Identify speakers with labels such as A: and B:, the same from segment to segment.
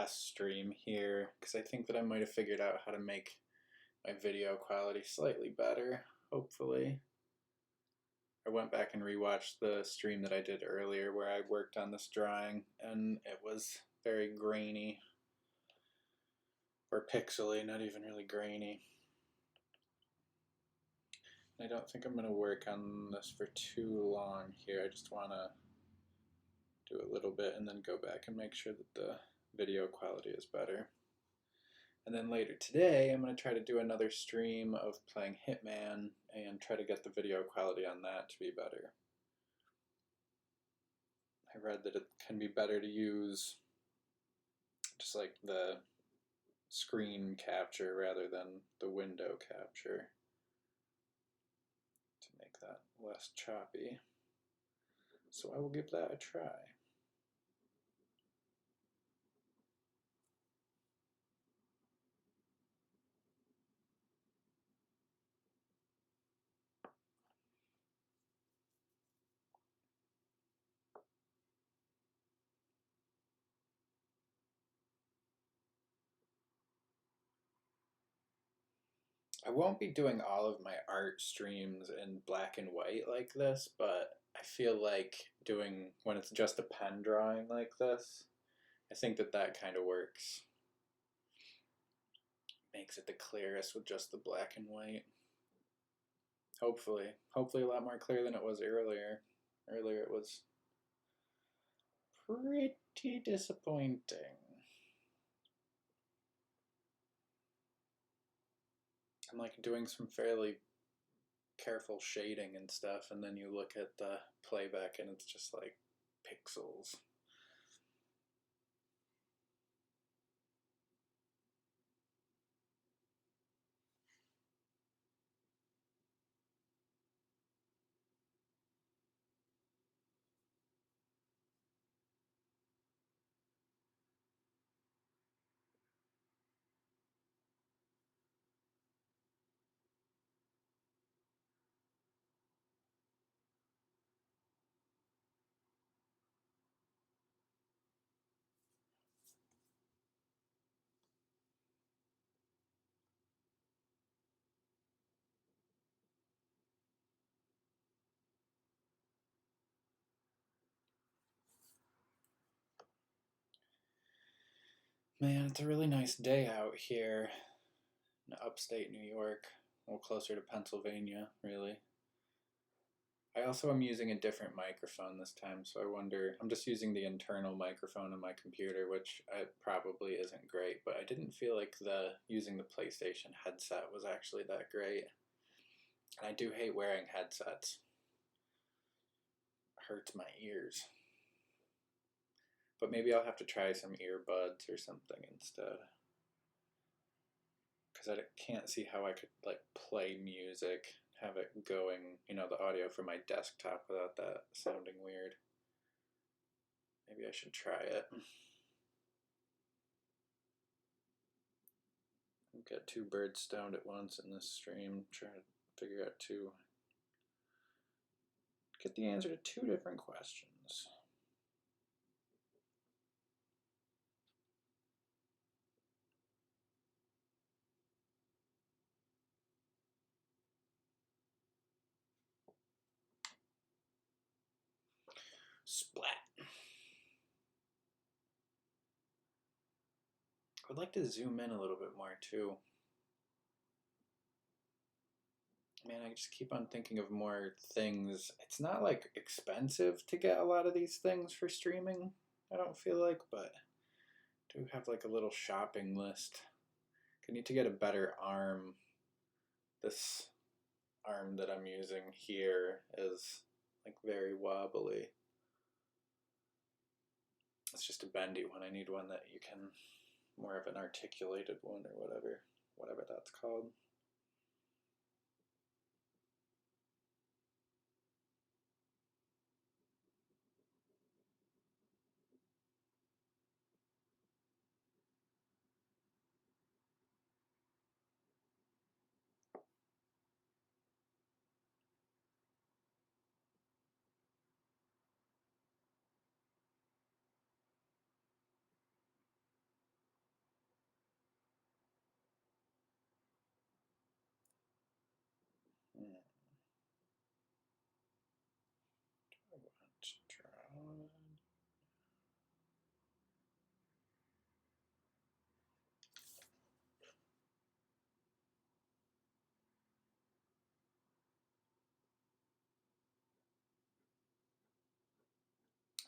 A: test stream here because I think that I might have figured out how to make my video quality slightly better, hopefully. I went back and rewatched the stream that I did earlier where I worked on this drawing, and it was very grainy. Or pixely, not even really grainy. I don't think I'm going to work on this for too long here. I just want to do a little bit and then go back and make sure that the video quality is better. And then later today, I'm going to try to do another stream of playing Hitman and try to get the video quality on that to be better. I read that it can be better to use just like the screen capture rather than the window capture to make that less choppy. So I will give that a try. I won't be doing all of my art streams in black and white like this, but I feel like doing when it's just a pen drawing like this, I think that that kind of works. Makes it the clearest with just the black and white. Hopefully a lot more clear than it was earlier. Earlier it was pretty disappointing. I'm like doing some fairly careful shading and stuff, and then you look at the playback and it's just like pixels. Man, it's a really nice day out here in upstate New York, a little closer to Pennsylvania, really. I also am using a different microphone this time, so I wonder, I'm just using the internal microphone on my computer, which probably isn't great, but I didn't feel like using the PlayStation headset was actually that great. And I do hate wearing headsets. It hurts my ears. But maybe I'll have to try some earbuds or something instead. Because I can't see how I could like play music, have it going, you know, the audio from my desktop without that sounding weird. Maybe I should try it. Get two birds stoned at once in this stream, try to figure out get the answer to two different questions. Splat. I would like to zoom in a little bit more too. Man, I just keep on thinking of more things. It's not like expensive to get a lot of these things for streaming, I don't feel like, but I do have like a little shopping list. I need to get a better arm. This arm that I'm using here is like very wobbly. It's just a bendy one. I need one that you can, more of an articulated one or whatever that's called.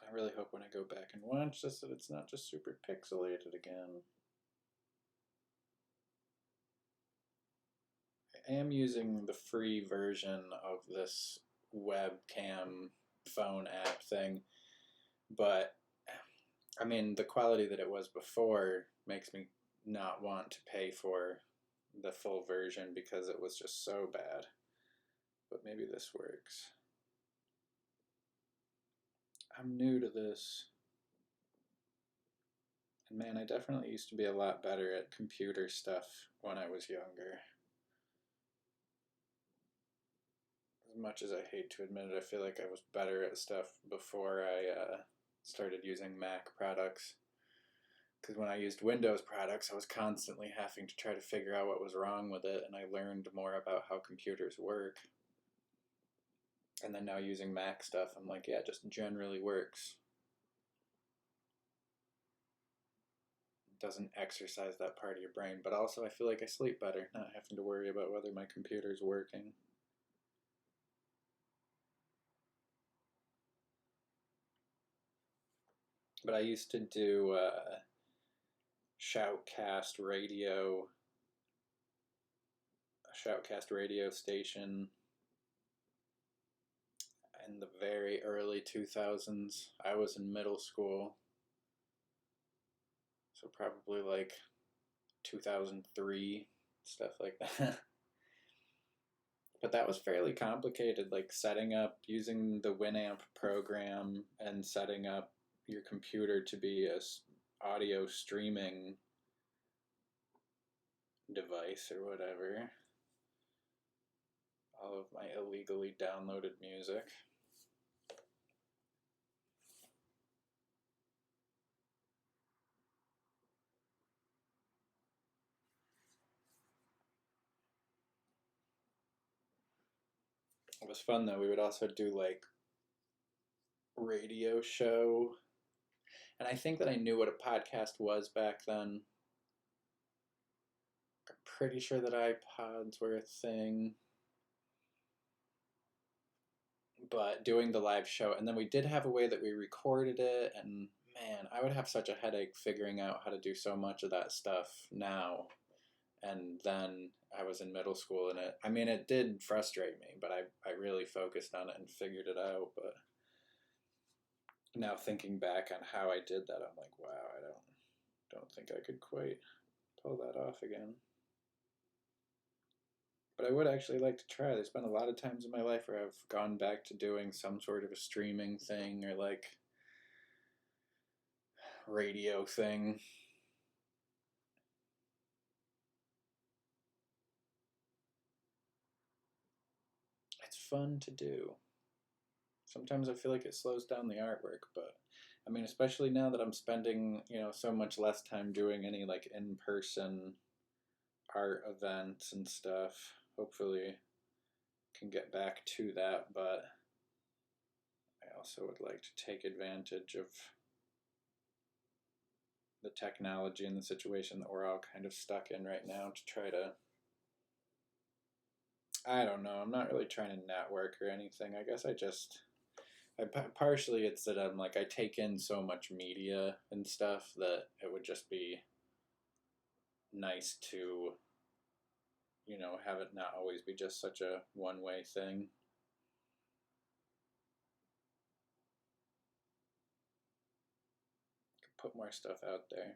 A: I really hope when I go back and watch this that it's not just super pixelated again. I am using the free version of this webcam phone app thing, but I mean, the quality that it was before makes me not want to pay for the full version because it was just so bad. But maybe this works. I'm new to this. And man, I definitely used to be a lot better at computer stuff when I was younger. As much as I hate to admit it, I feel like I was better at stuff before I started using Mac products. Because when I used Windows products, I was constantly having to try to figure out what was wrong with it, and I learned more about how computers work. And then now using Mac stuff, I'm like, yeah, it just generally works. It doesn't exercise that part of your brain, but also I feel like I sleep better, not having to worry about whether my computer's working. But I used to do shoutcast radio, a shoutcast radio station in the very early 2000s. I was in middle school, so probably like 2003, stuff like that. But that was fairly complicated, like setting up, using the Winamp program and setting up your computer to be a audio streaming device or whatever. All of my illegally downloaded music. It was fun though. We would also do like radio show. And I think that I knew what a podcast was back then. I'm pretty sure that iPods were a thing. But doing the live show, and then we did have a way that we recorded it, and man, I would have such a headache figuring out how to do so much of that stuff now. And then I was in middle school, and it did frustrate me, but I really focused on it and figured it out. But now thinking back on how I did that, I'm like, wow, I don't think I could quite pull that off again. But I would actually like to try. There's been a lot of times in my life where I've gone back to doing some sort of a streaming thing or like radio thing. It's fun to do. Sometimes I feel like it slows down the artwork, but I mean, especially now that I'm spending, so much less time doing any like in-person art events and stuff. Hopefully can get back to that, but I also would like to take advantage of the technology and the situation that we're all kind of stuck in right now to try to, I don't know, I'm not really trying to network or anything. I guess partially it's that I'm like, I take in so much media and stuff that it would just be nice to, have it not always be just such a one-way thing. Put more stuff out there.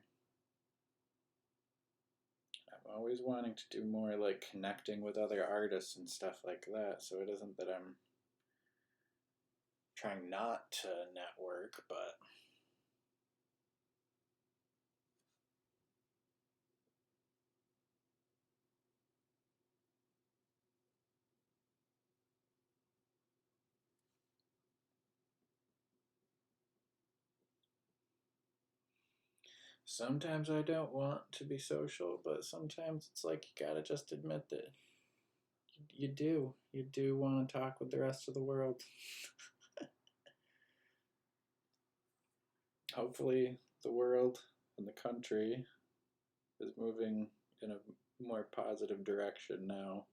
A: I'm always wanting to do more like connecting with other artists and stuff like that, so it isn't that I'm trying not to network, but sometimes I don't want to be social, but sometimes it's like you gotta just admit that you do. You do want to talk with the rest of the world. Hopefully, the world and the country is moving in a more positive direction now,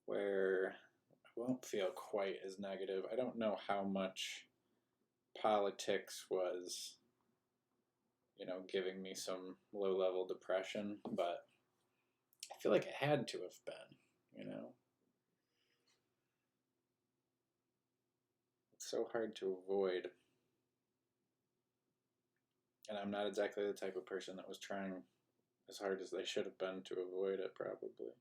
A: where I won't feel quite as negative. I don't know how much politics was, giving me some low-level depression, but I feel like it had to have been. It's so hard to avoid. And I'm not exactly the type of person that was trying as hard as they should have been to avoid it, probably.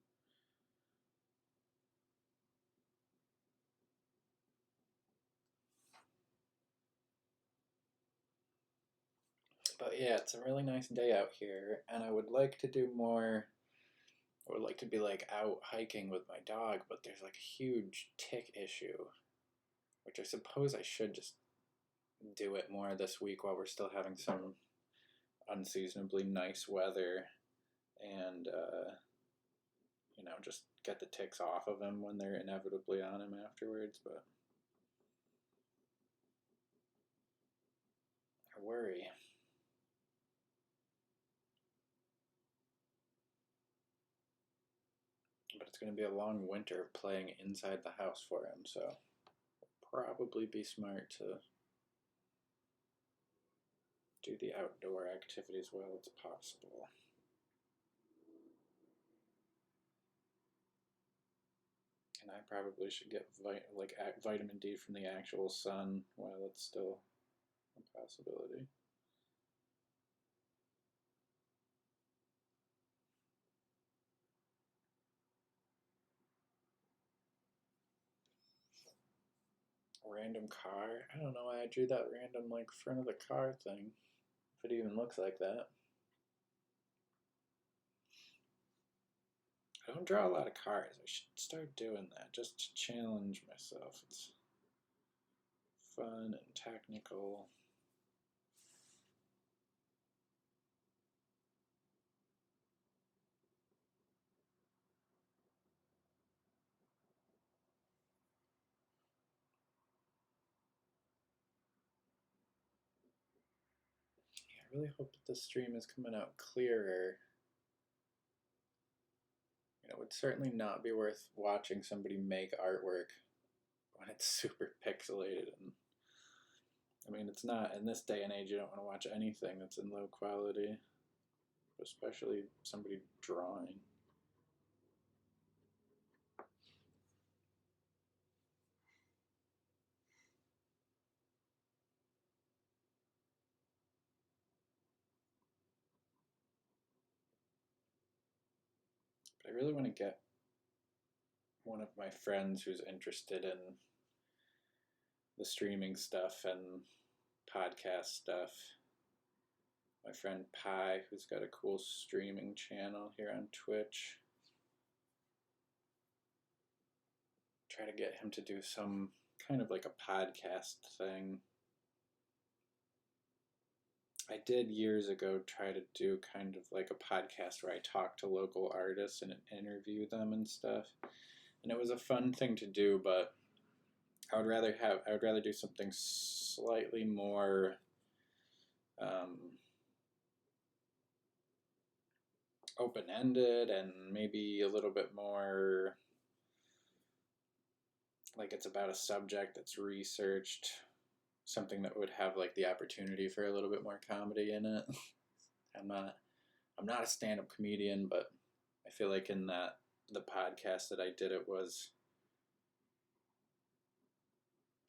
A: But yeah, it's a really nice day out here, and I would like to do more. I would like to be like out hiking with my dog, but there's like a huge tick issue, which I suppose I should just do it more this week while we're still having some unseasonably nice weather, and just get the ticks off of him when they're inevitably on him afterwards. But I worry. But it's going to be a long winter playing inside the house for him, so probably be smart to do the outdoor activities while it's possible. And I probably should get vitamin D from the actual sun while it's still a possibility. Random car? I don't know why I drew that random front of the car thing. If it even looks like that. I don't draw a lot of cars. I should start doing that just to challenge myself. It's fun and technical. I really hope that this stream is coming out clearer. It would certainly not be worth watching somebody make artwork when it's super pixelated. And I mean, it's not, in this day and age, you don't want to watch anything that's in low quality, especially somebody drawing. But I really want to get one of my friends who's interested in the streaming stuff and podcast stuff. My friend Pi, who's got a cool streaming channel here on Twitch. Try to get him to do some kind of like a podcast thing. I did years ago try to do kind of like a podcast where I talk to local artists and interview them and stuff. And it was a fun thing to do, but I would rather do something slightly more open-ended and maybe a little bit more like it's about a subject that's researched, something that would have like the opportunity for a little bit more comedy in it. I'm not a stand-up comedian, but I feel like in the podcast that I did, it was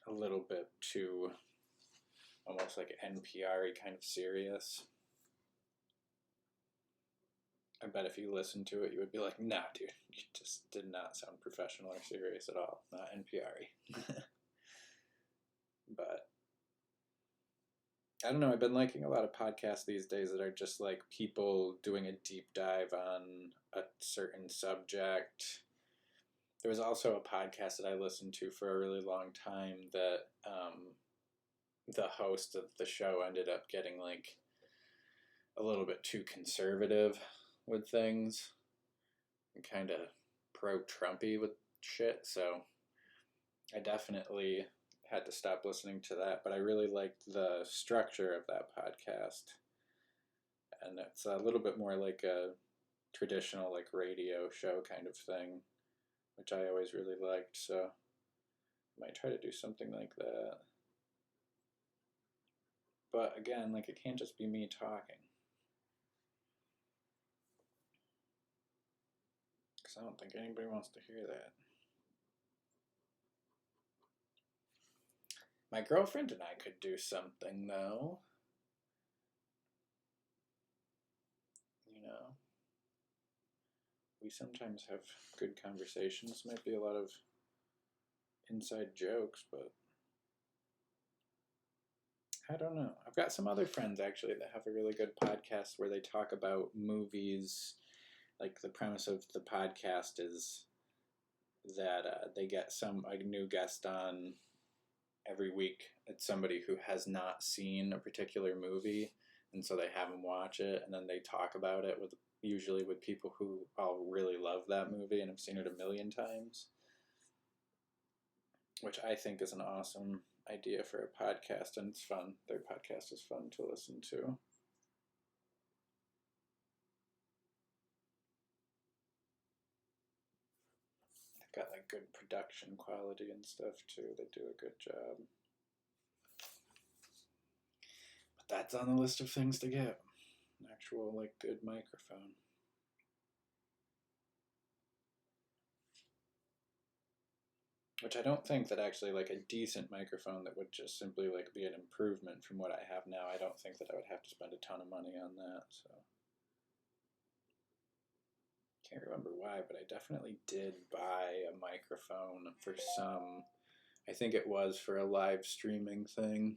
A: a little bit too almost like NPR-y kind of serious. I bet if you listened to it, you would be like, nah, dude, you just did not sound professional or serious at all. Not NPR-y. But I don't know, I've been liking a lot of podcasts these days that are just like people doing a deep dive on a certain subject. There was also a podcast that I listened to for a really long time that the host of the show ended up getting like a little bit too conservative with things and kind of pro-Trumpy with shit, so I definitely had to stop listening to that, but I really liked the structure of that podcast, and it's a little bit more like a traditional like radio show kind of thing, which I always really liked, so I might try to do something like that. But again, like it can't just be me talking. Because I don't think anybody wants to hear that. My girlfriend and I could do something though. You know, we sometimes have good conversations. Might be a lot of inside jokes, but I don't know. I've got some other friends actually that have a really good podcast where they talk about movies. Like the premise of the podcast is that they get a new guest on every week. It's somebody who has not seen a particular movie, and so they have them watch it, and then they talk about it with usually with people who all really love that movie and have seen it a million times, which I think is an awesome idea for a podcast, and it's fun. Their podcast is fun to listen to. They've got like good production quality and stuff too. They do a good job. But that's on the list of things to get. An actual like good microphone. Which I don't think that actually like a decent microphone that would just simply like be an improvement from what I have now. I don't think that I would have to spend a ton of money on that. So can't remember why, but I definitely did buy a microphone for some. I think it was for a live streaming thing.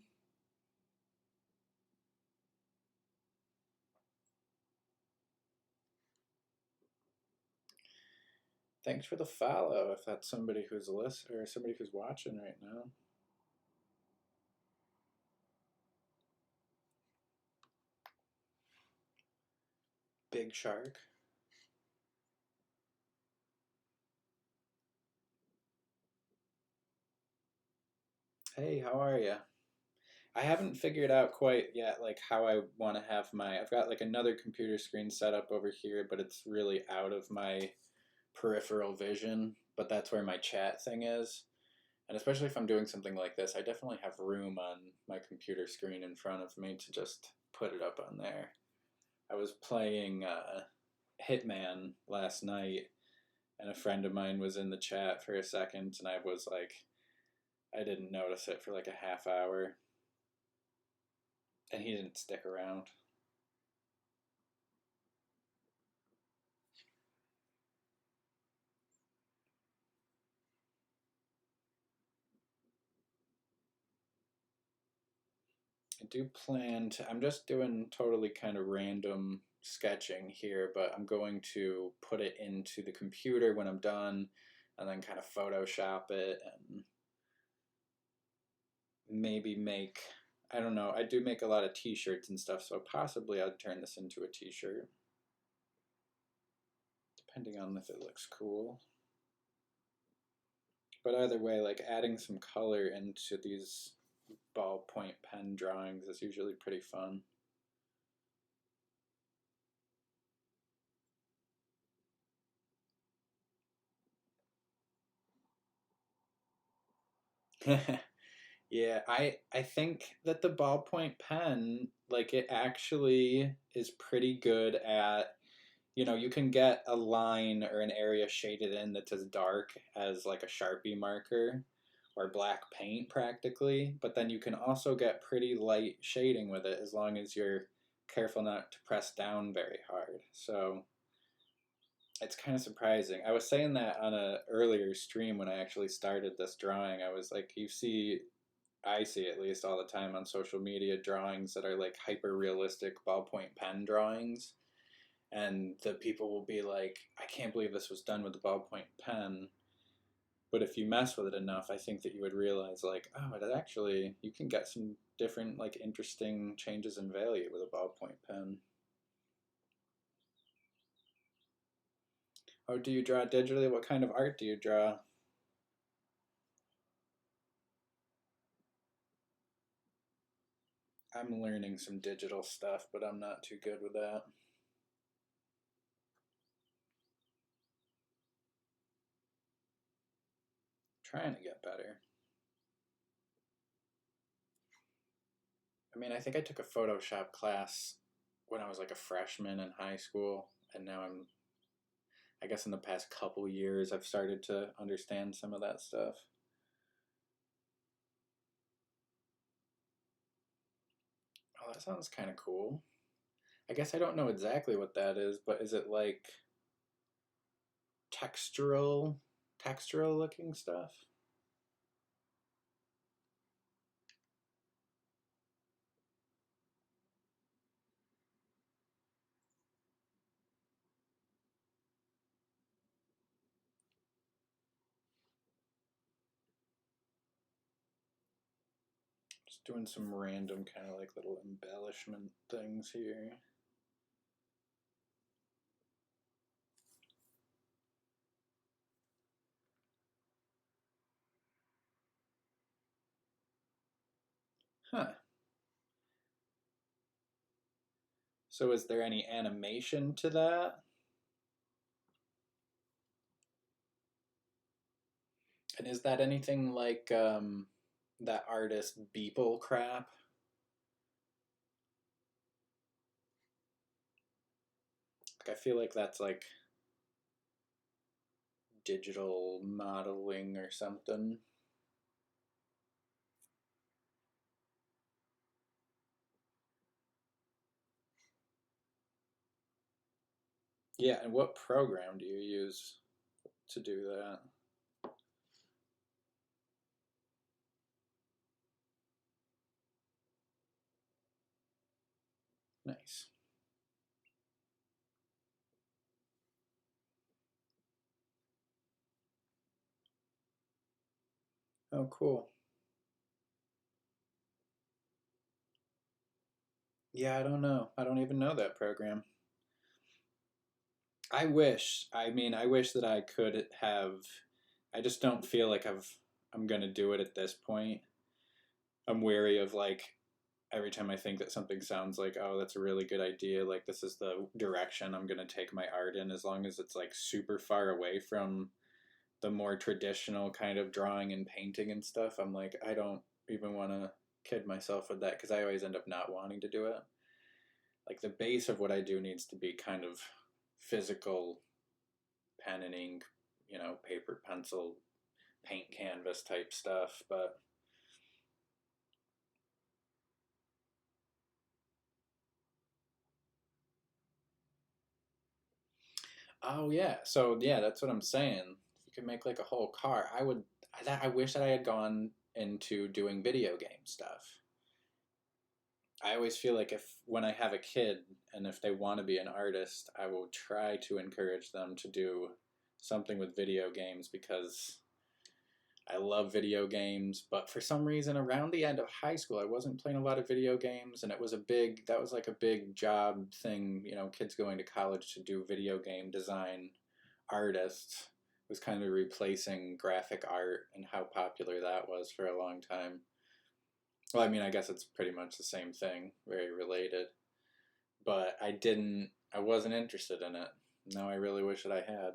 A: Thanks for the follow. If that's somebody who's a listener or somebody who's watching right now. Big Shark. Hey, how are you? I haven't figured out quite yet like how I want to have I've got like another computer screen set up over here, but it's really out of my peripheral vision, but that's where my chat thing is. And especially if I'm doing something like this, I definitely have room on my computer screen in front of me to just put it up on there. I was playing Hitman last night, and a friend of mine was in the chat for a second, and I was like, I didn't notice it for like a half hour, and he didn't stick around. I do plan to, I'm just doing totally kind of random sketching here, but I'm going to put it into the computer when I'm done and then kind of Photoshop it and maybe make, I don't know, I do make a lot of t-shirts and stuff, so possibly I'd turn this into a t-shirt, depending on if it looks cool. But either way, like adding some color into these ballpoint pen drawings is usually pretty fun. Yeah, I think that the ballpoint pen, like it actually is pretty good at, you know, you can get a line or an area shaded in that's as dark as like a Sharpie marker or black paint practically, but then you can also get pretty light shading with it as long as you're careful not to press down very hard. So it's kind of surprising. I was saying that on a earlier stream when I actually started this drawing. I was like, I see at least all the time on social media drawings that are like hyper realistic ballpoint pen drawings. And the people will be like, I can't believe this was done with the ballpoint pen. But if you mess with it enough, I think that you would realize like, oh, it actually, you can get some different like interesting changes in value with a ballpoint pen. Oh, do you draw digitally? What kind of art do you draw? I'm learning some digital stuff, but I'm not too good with that. Trying to get better. I mean, I think I took a Photoshop class when I was like a freshman in high school, and now I guess in the past couple years, I've started to understand some of that stuff. Oh, that sounds kind of cool. I guess I don't know exactly what that is, but is it like textural, textural looking stuff? Just doing some random kind of like little embellishment things here. Huh. So is there any animation to that? And is that anything like that artist Beeple crap? Like, I feel like that's like digital modeling or something. Yeah, and what program do you use to do that? Nice. Oh, cool. Yeah, I don't know. I don't even know that program. I wish. I mean, I wish that I could have. I just don't feel like I'm gonna do it at this point. I'm wary of like every time I think that something sounds like, oh, that's a really good idea, like this is the direction I'm gonna take my art in, as long as it's like super far away from the more traditional kind of drawing and painting and stuff, I'm like, I don't even want to kid myself with that because I always end up not wanting to do it. Like the base of what I do needs to be kind of physical pen and ink, paper, pencil, paint canvas type stuff. But oh yeah, so yeah, that's what I'm saying. You could make like a whole car. I would. I wish that I had gone into doing video game stuff. I always feel like if when I have a kid and if they want to be an artist, I will try to encourage them to do something with video games because I love video games, but for some reason around the end of high school I wasn't playing a lot of video games, and it was a big that was like a big job thing, kids going to college to do video game design artists was kind of replacing graphic art and how popular that was for a long time. Well, I mean, I guess it's pretty much the same thing, very related. But I wasn't interested in it. Now I really wish that I had.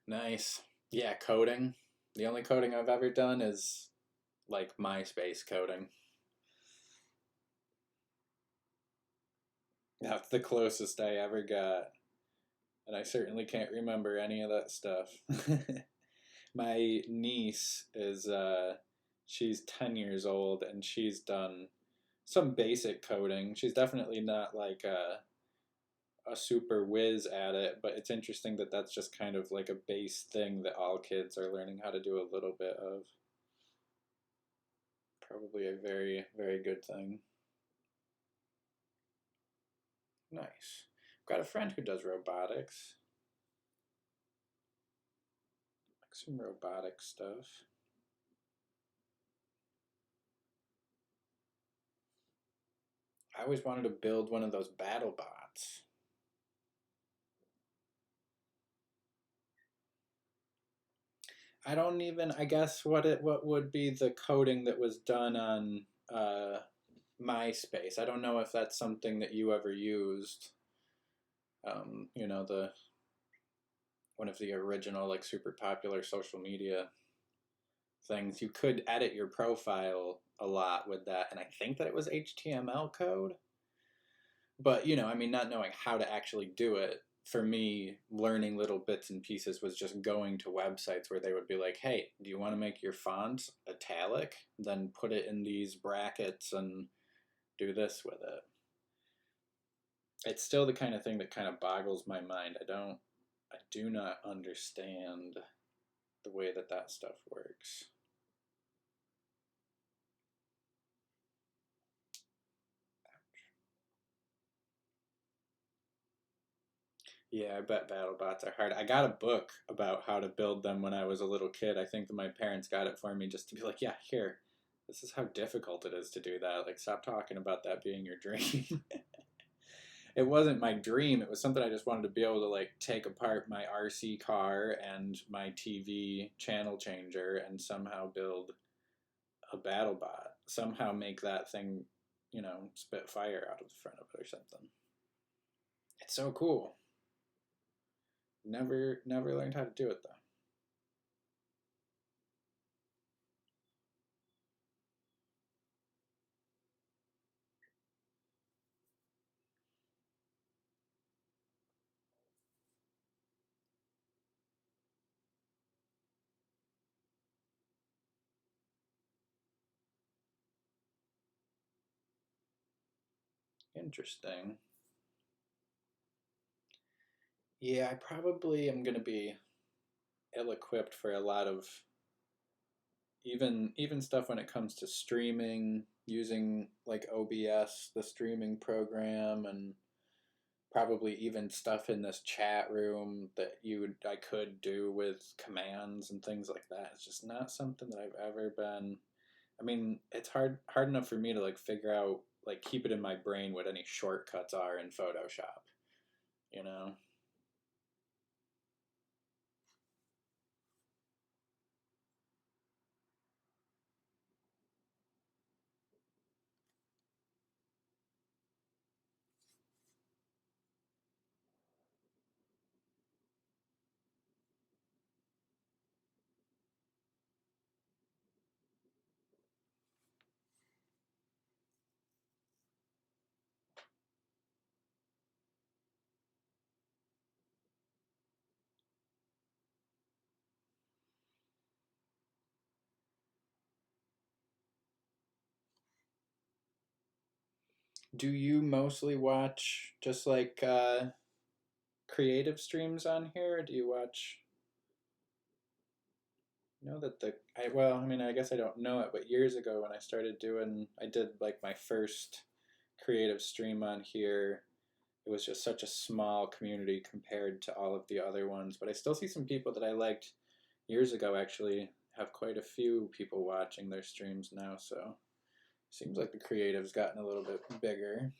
A: Nice. Yeah, coding. The only coding I've ever done is like MySpace coding. That's the closest I ever got. And I certainly can't remember any of that stuff. My niece is, she's 10 years old and she's done some basic coding. She's definitely not like a super whiz at it, but it's interesting that that's just kind of like a base thing that all kids are learning how to do a little bit of. Probably a very, very good thing. Nice. Got a friend who does robotics, like some robotic stuff. I always wanted to build one of those battle bots. I don't even. I guess what would be the coding that was done on MySpace. I don't know if that's something that you ever used. The one of the original like super popular social media. things. You could edit your profile a lot with that, and I think that it was HTML code. But, I mean, not knowing how to actually do it, for me, learning little bits and pieces was just going to websites where they would be like, hey, do you want to make your font italic? Then put it in these brackets and do this with it. It's still the kind of thing that kind of boggles my mind. I do not understand the way that that stuff works. Yeah, I bet BattleBots are hard. I got a book about how to build them when I was a little kid. I think that my parents got it for me just to be like, yeah, here, this is how difficult it is to do that. Like, stop talking about that being your dream. It wasn't my dream. It was something I just wanted to be able to, like, take apart my RC car and my TV channel changer and somehow build a BattleBot. Somehow make that thing, spit fire out of the front of it or something. It's so cool. Never learned how to do it though. Interesting. Yeah, I probably am gonna be ill-equipped for a lot of even stuff when it comes to streaming, using like OBS, the streaming program, and probably even stuff in this chat room that I could do with commands and things like that. It's just not something that I've ever been. I mean, it's hard enough for me to like figure out, like, keep it in my brain what any shortcuts are in Photoshop, you know? Do you mostly watch just like creative streams on here, or do you watch? Know that I mean, I guess I don't know it, but years ago when I did like my first creative stream on here. It was just such a small community compared to all of the other ones, but I still see some people that I liked years ago actually have quite a few people watching their streams now, so seems like the creative's gotten a little bit bigger.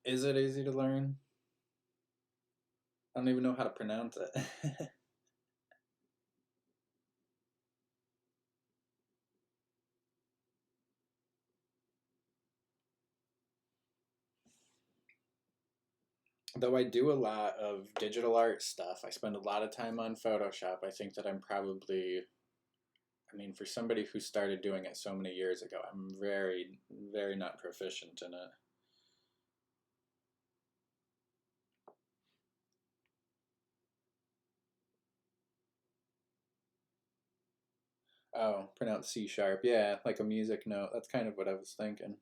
A: Is it easy to learn? I don't even know how to pronounce it. Though I do a lot of digital art stuff, I spend a lot of time on Photoshop. I think that I'm probably, I mean, for somebody who started doing it so many years ago, I'm very, very not proficient in it. Oh, pronounced C sharp. Yeah, like a music note. That's kind of what I was thinking.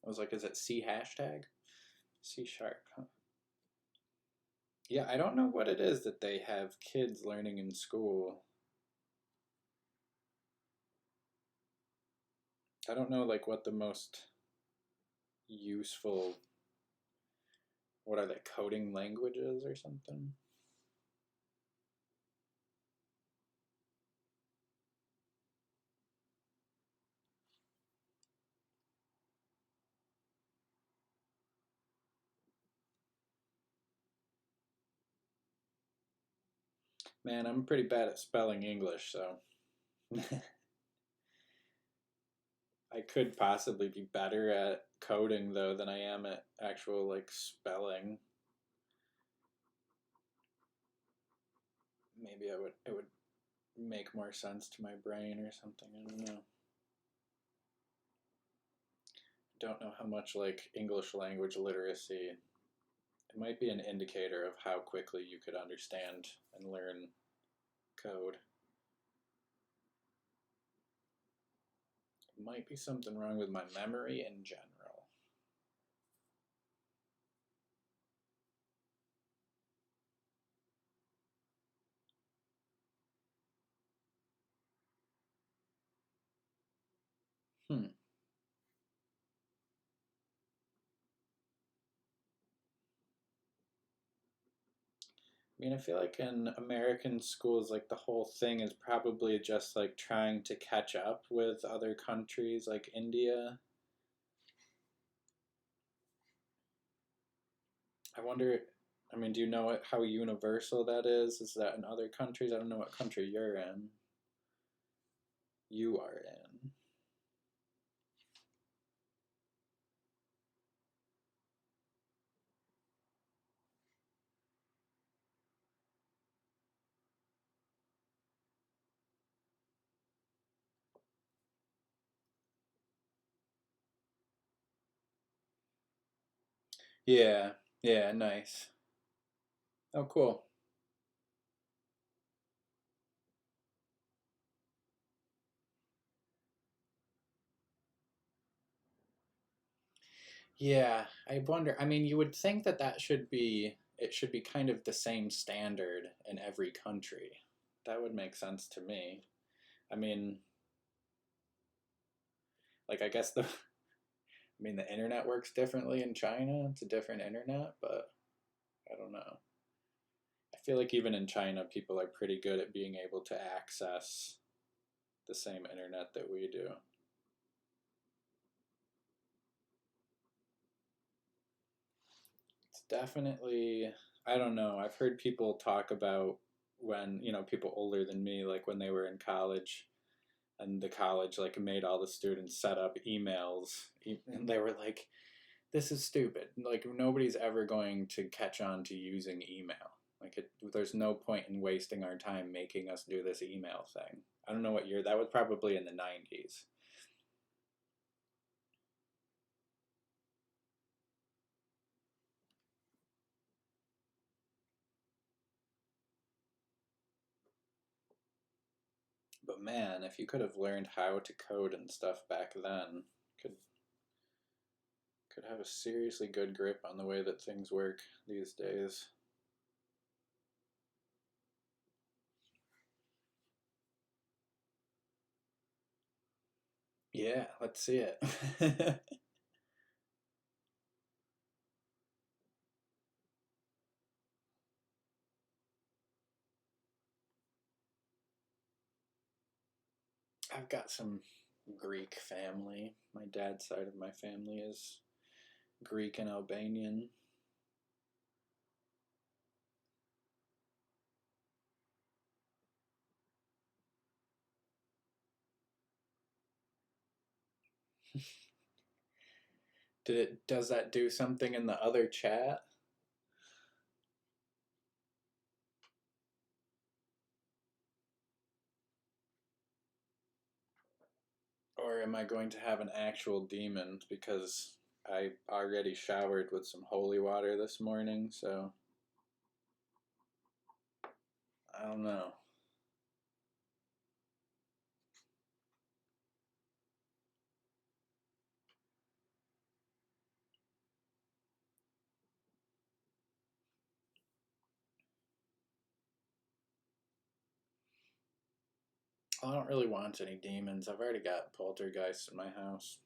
A: I was like, is it C hashtag? C sharp. Huh? Yeah, I don't know what it is that they have kids learning in school. I don't know, like, what the most useful, what are they, coding languages or something? Man, I'm pretty bad at spelling English, so I could possibly be better at coding, though, than I am at actual, like, spelling. maybe it would make more sense to my brain or something. I don't know. Don't know how much like English language literacy. It might be an indicator of how quickly you could understand and learn code. It might be something wrong with my memory in general. Hmm. I mean, I feel like in American schools, like the whole thing is probably just like trying to catch up with other countries like India. I wonder, I mean, do you know how universal that is? Is that in other countries? I don't know what country you're in. You are in. Yeah, yeah, nice. Oh, cool. Yeah, I wonder. I mean, you would think that it should be kind of the same standard in every country. That would make sense to me. I mean, like, I guess I mean, the internet works differently in China. It's a different internet, but I don't know. I feel like even in China, people are pretty good at being able to access the same internet that we do. It's definitely, I don't know. I've heard people talk about when, people older than me, like when they were in college and the college like made all the students set up emails and they were like, this is stupid. Like nobody's ever going to catch on to using email. There's no point in wasting our time making us do this email thing. I don't know what year that was, probably in the 90s. But man, if you could have learned how to code and stuff back then, could could have a seriously good grip on the way that things work these days. Yeah, let's see it. I've got some Greek family. My dad's side of my family is Greek and Albanian. Does that do something in the other chat? Or am I going to have an actual demon because I already showered with some holy water this morning, so I don't know. I don't really want any demons. I've already got poltergeists in my house.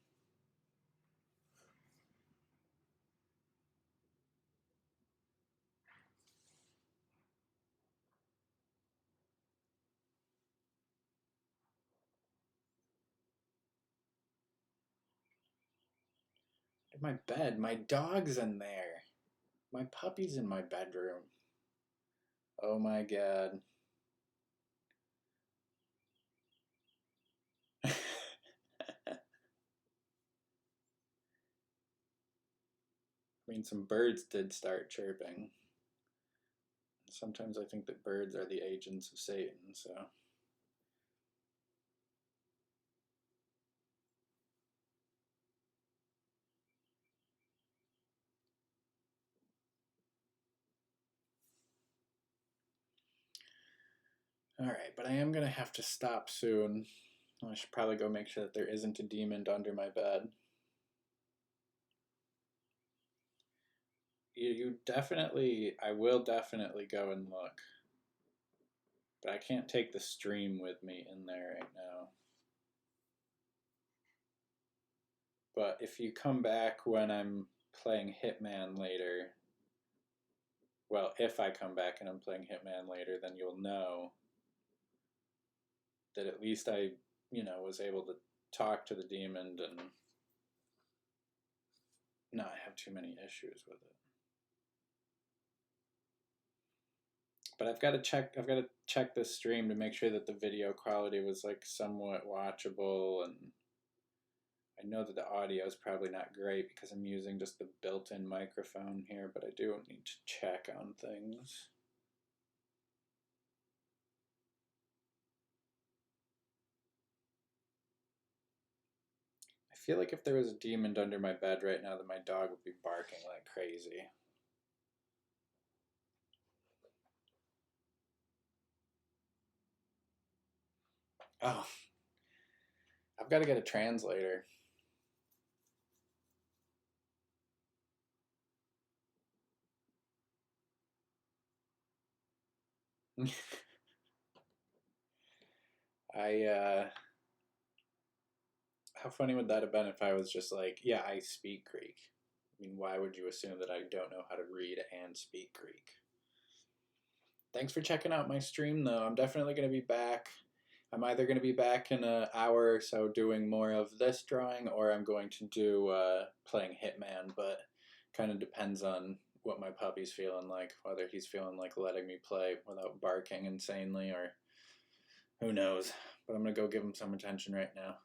A: In my bed, my dog's in there. My puppy's in my bedroom. Oh my god. I mean, some birds did start chirping. Sometimes I think that birds are the agents of Satan, so. Alright, but I am going to have to stop soon. I should probably go make sure that there isn't a demon under my bed. You definitely, I will definitely go and look. But I can't take the stream with me in there right now. But if you come back when I'm playing Hitman later, well, if I come back and I'm playing Hitman later, then you'll know that at least I, was able to talk to the demon and not have too many issues with it. But I've got to check this stream to make sure that the video quality was like somewhat watchable, and I know that the audio is probably not great because I'm using just the built-in microphone here, but I do need to check on things. I feel like if there was a demon under my bed right now, that my dog would be barking like crazy. Oh, I've got to get a translator. How funny would that have been if I was just like, yeah, I speak Greek? I mean, why would you assume that I don't know how to read and speak Greek? Thanks for checking out my stream, though. I'm definitely going to be back. I'm either going to be back in an hour or so doing more of this drawing, or I'm going to do playing Hitman, but kind of depends on what my puppy's feeling like, whether he's feeling like letting me play without barking insanely, or who knows. But I'm going to go give him some attention right now.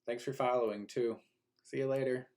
A: Thanks for following, too. See you later.